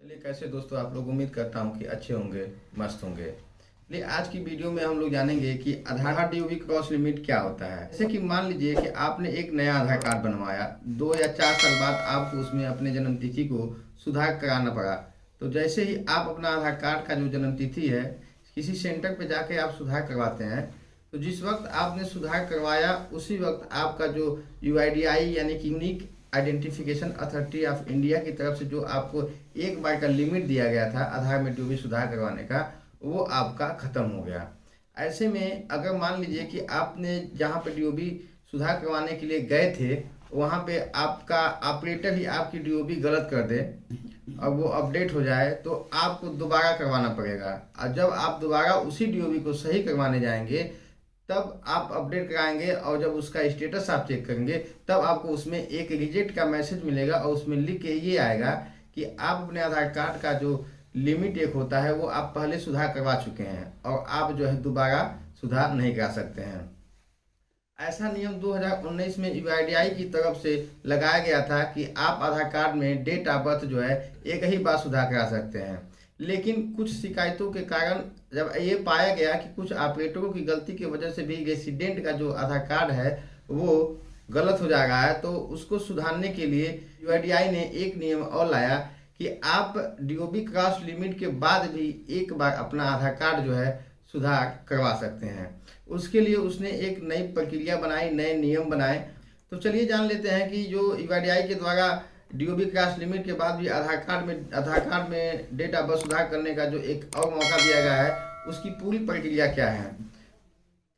चलिए कैसे दोस्तों आप लोग, उम्मीद करता हूँ कि अच्छे होंगे, मस्त होंगे। चलिए आज की वीडियो में हम लोग जानेंगे कि आधार डीओबी क्रॉस लिमिट क्या होता है। जैसे कि मान लीजिए कि आपने एक नया आधार कार्ड बनवाया, 2 या 4 साल बाद आपको उसमें अपने जन्म तिथि को सुधार कराना पड़ा। तो जैसे ही आप अपना आधार कार्ड का जो जन्म तिथि है किसी सेंटर पे जाके आप सुधार करवाते हैं, तो जिस वक्त आपने सुधार करवाया उसी वक्त आपका जो यूआईडीआई यानी कि unique identification authority of India की तरफ से जो आपको एक बार का लिमिट दिया गया था आधार में डीओबी सुधार करवाने का, वो आपका ख़त्म हो गया। ऐसे में अगर मान लीजिए कि आपने जहाँ पे डीओबी सुधार करवाने के लिए गए थे वहाँ पे आपका ऑपरेटर ही आपकी डीओबी गलत कर दे और वो अपडेट हो जाए, तो आपको दोबारा करवाना पड़ेगा। और जब आप दोबारा उसी डीओबी को सही करवाने जाएंगे तब आप अपडेट कराएंगे और जब उसका स्टेटस आप चेक करेंगे तब आपको उसमें एक रिजेक्ट का मैसेज मिलेगा और उसमें लिख के ये आएगा कि आप अपने आधार कार्ड का जो लिमिट एक होता है वो आप पहले सुधार करवा चुके हैं और आप जो है दोबारा सुधार नहीं करा सकते हैं। ऐसा नियम 2019 में यूआईडीआई की तरफ से लगाया गया था कि आप आधार कार्ड में डेट ऑफ बर्थ जो है एक ही बार सुधार करा सकते हैं। लेकिन कुछ शिकायतों के कारण जब ये पाया गया कि कुछ ऑपरेटरों की गलती की वजह से भी रेसिडेंट का जो आधार कार्ड है वो गलत हो जा रहा है, तो उसको सुधारने के लिए यूआईडीआई ने एक नियम और लाया कि आप डीओबी क्रॉस लिमिट के बाद भी एक बार अपना आधार कार्ड जो है सुधार करवा सकते हैं। उसके लिए उसने एक नई प्रक्रिया बनाई, नए नियम बनाए। तो चलिए जान लेते हैं कि जो यूआईडीआई के द्वारा डीओबी क्रॉस लिमिट के बाद भी आधार कार्ड में डेट ऑफ बर्थ सुधार करने का जो एक और मौका दिया गया है उसकी पूरी प्रक्रिया क्या है।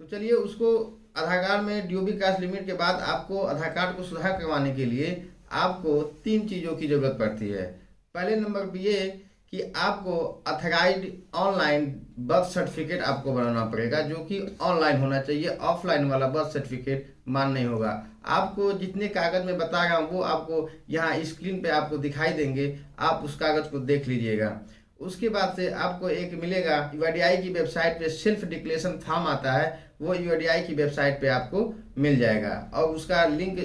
तो चलिए उसको आधार कार्ड में डीओबी क्रॉस लिमिट के बाद आपको आधार कार्ड को सुधार करवाने के लिए आपको 3 चीज़ों की ज़रूरत पड़ती है। पहले नंबर पर ये कि आपको अथराइज्ड ऑनलाइन बर्थ सर्टिफिकेट आपको बनाना पड़ेगा, जो कि ऑनलाइन होना चाहिए। ऑफलाइन वाला बर्थ सर्टिफिकेट मान नहीं होगा। आपको जितने कागज में बता रहा हूँ वो आपको यहाँ स्क्रीन पे आपको दिखाई देंगे, आप उस कागज को देख लीजिएगा। उसके बाद से आपको एक मिलेगा यूआईडीआई की वेबसाइट पे सेल्फ डिक्लेरेशन फॉर्म आता है, वो यूआईडीआई की वेबसाइट पे आपको मिल जाएगा और उसका लिंक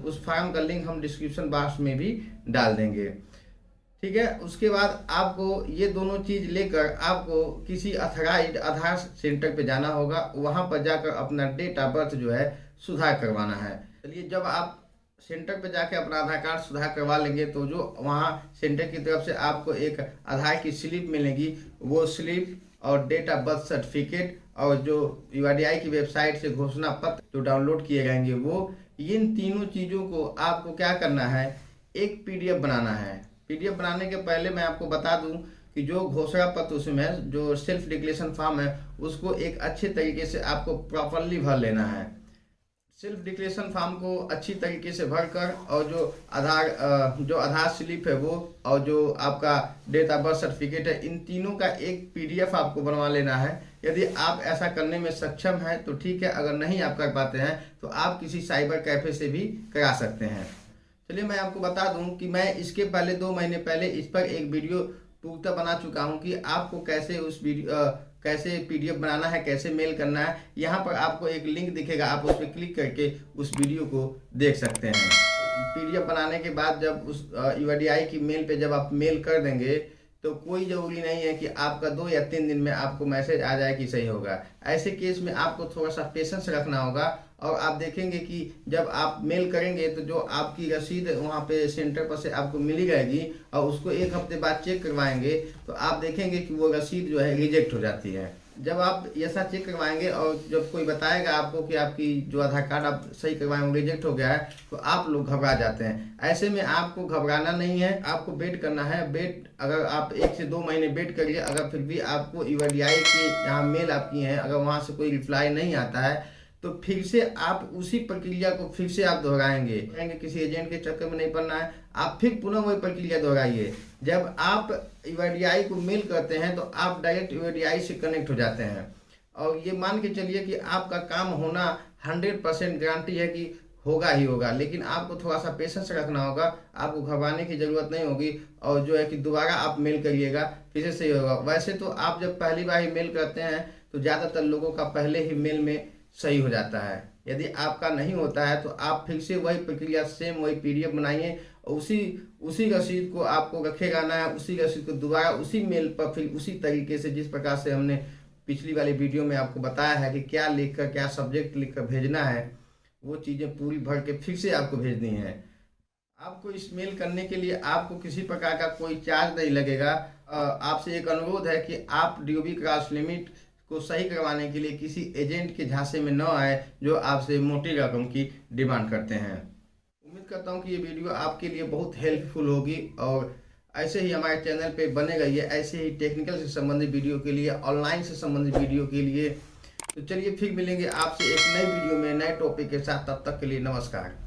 उस फॉर्म का लिंक हम डिस्क्रिप्शन बॉक्स में भी डाल देंगे। ठीक है, उसके बाद आपको ये दोनों चीज़ लेकर आपको किसी अथराइज्ड आधार सेंटर पे जाना होगा, वहाँ पर जाकर अपना डेट ऑफ बर्थ जो है सुधार करवाना है। चलिए जब आप सेंटर पे जाके अपना आधार कार्ड सुधार करवा लेंगे तो जो वहाँ सेंटर की तरफ से आपको एक आधार की स्लिप मिलेगी, वो स्लिप और डेट ऑफ बर्थ सर्टिफिकेट और जो यूआईडीआई की वेबसाइट से घोषणा पत्र जो डाउनलोड किए जाएंगे वो, इन तीनों चीज़ों को आपको क्या करना है, एक पीडीएफ बनाना है। पीडीएफ बनाने के पहले मैं आपको बता दूं कि जो घोषणा पत्र उसमें जो सेल्फ डिक्लेरेशन फॉर्म है उसको एक अच्छे तरीके से आपको प्रॉपरली भर लेना है। सेल्फ डिक्लेरेशन फॉर्म को अच्छी तरीके से भरकर और जो आधार स्लिप है वो और जो आपका डेट ऑफ बर्थ सर्टिफिकेट है, इन तीनों का एक पीडीएफ आपको बनवा लेना है। यदि आप ऐसा करने में सक्षम हैं तो ठीक है, अगर नहीं आप कर पाते हैं तो आप किसी साइबर कैफे से भी करा सकते हैं। चलिए मैं आपको बता दूं कि मैं इसके पहले 2 महीने पहले इस पर एक वीडियो पूर्णतः बना चुका हूं कि आपको कैसे पीडीएफ बनाना है, कैसे मेल करना है। यहाँ पर आपको एक लिंक दिखेगा, आप उस पर क्लिक करके उस वीडियो को देख सकते हैं। पीडीएफ बनाने के बाद जब उस यूआईडीआई की मेल पे जब आप मेल कर देंगे तो कोई ज़रूरी नहीं है कि आपका 2 या 3 दिन में आपको मैसेज आ जाए कि सही होगा। ऐसे केस में आपको थोड़ा सा पेशेंस रखना होगा और आप देखेंगे कि जब आप मेल करेंगे तो जो आपकी रसीद वहाँ पे सेंटर पर से आपको मिली रहेगी और उसको 1 हफ्ते बाद चेक करवाएंगे तो आप देखेंगे कि वो रसीद जो है रिजेक्ट हो जाती है। जब आप ऐसा चेक करवाएंगे और जब कोई बताएगा आपको कि आपकी जो आधार कार्ड आप सही करवाएं वो रिजेक्ट हो गया है तो आप लोग घबरा जाते हैं। ऐसे में आपको घबराना नहीं है, आपको वेट करना है। वेट अगर आप 1 से 2 महीने वेट करिए, अगर फिर भी आपको यूआईडीआई की जहाँ मेल आपकी है अगर वहाँ से कोई रिप्लाई नहीं आता है तो फिर से आप उसी प्रक्रिया को फिर से आप दोहराएंगे। किसी एजेंट के चक्कर में नहीं पड़ना है, आप फिर पुनः वही प्रक्रिया दोहराइए। जब आप यूआईडीआई को मेल करते हैं तो आप डायरेक्ट यूआईडीआई से कनेक्ट हो जाते हैं और ये मान के चलिए कि आपका काम होना 100% गारंटी है कि होगा ही होगा। लेकिन आपको थोड़ा सा पेशेंस रखना होगा, आपको घबराने की ज़रूरत नहीं होगी और जो है कि दोबारा आप मेल करिएगा फिर से सही होगा। वैसे तो आप जब पहली बार ही मेल करते हैं तो ज़्यादातर लोगों का पहले ही मेल में सही हो जाता है। यदि आपका नहीं होता है तो आप फिर से वही प्रक्रिया सेम वही पीडीएफ बनाइए और उसी उसी रसीद को आपको रखे रहना है, उसी रसीद को दोबारा उसी मेल पर फिर उसी तरीके से जिस प्रकार से हमने पिछली वाली वीडियो में आपको बताया है कि क्या लिखकर क्या सब्जेक्ट लिखकर भेजना है, वो चीज़ें पूरी भर के फिर से आपको भेजनी है। आपको इस मेल करने के लिए आपको किसी प्रकार का कोई चार्ज नहीं लगेगा। आपसे एक अनुरोध है कि आप DOB क्रॉस लिमिट को सही करवाने के लिए किसी एजेंट के झांसे में न आए जो आपसे मोटी रकम की डिमांड करते हैं। उम्मीद करता हूं कि ये वीडियो आपके लिए बहुत हेल्पफुल होगी और ऐसे ही हमारे चैनल पे बने रहिए ऐसे ही टेक्निकल से संबंधित वीडियो के लिए, ऑनलाइन से संबंधित वीडियो के लिए। तो चलिए फिर मिलेंगे आपसे एक नई वीडियो में नए टॉपिक के साथ, तब तक के लिए नमस्कार।